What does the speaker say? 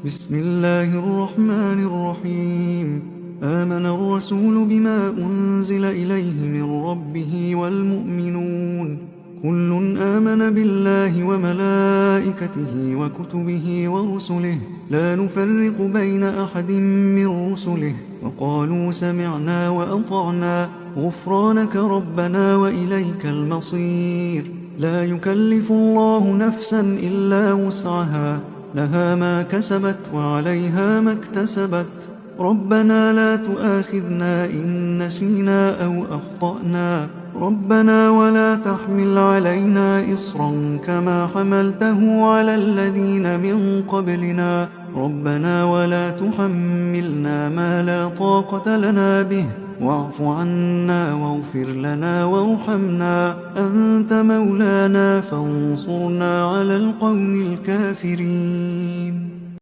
بسم الله الرحمن الرحيم. آمن الرسول بما أنزل إليه من ربه والمؤمنون كل آمن بالله وملائكته وكتبه ورسله لا نفرق بين أحد من رسله وقالوا سمعنا وأطعنا غفرانك ربنا وإليك المصير. لا يكلف الله نفسا إلا وسعها لها ما كسبت وعليها ما اكتسبت. ربنا لا تؤاخذنا إن نسينا أو أخطأنا ربنا ولا تحمل علينا إصرا كما حملته على الذين من قبلنا ربنا ولا تحملنا ما لا طاقة لنا به واعف عنا واغفر لنا وارحمنا أنت مولانا فانصرنا على القوم الكافرين.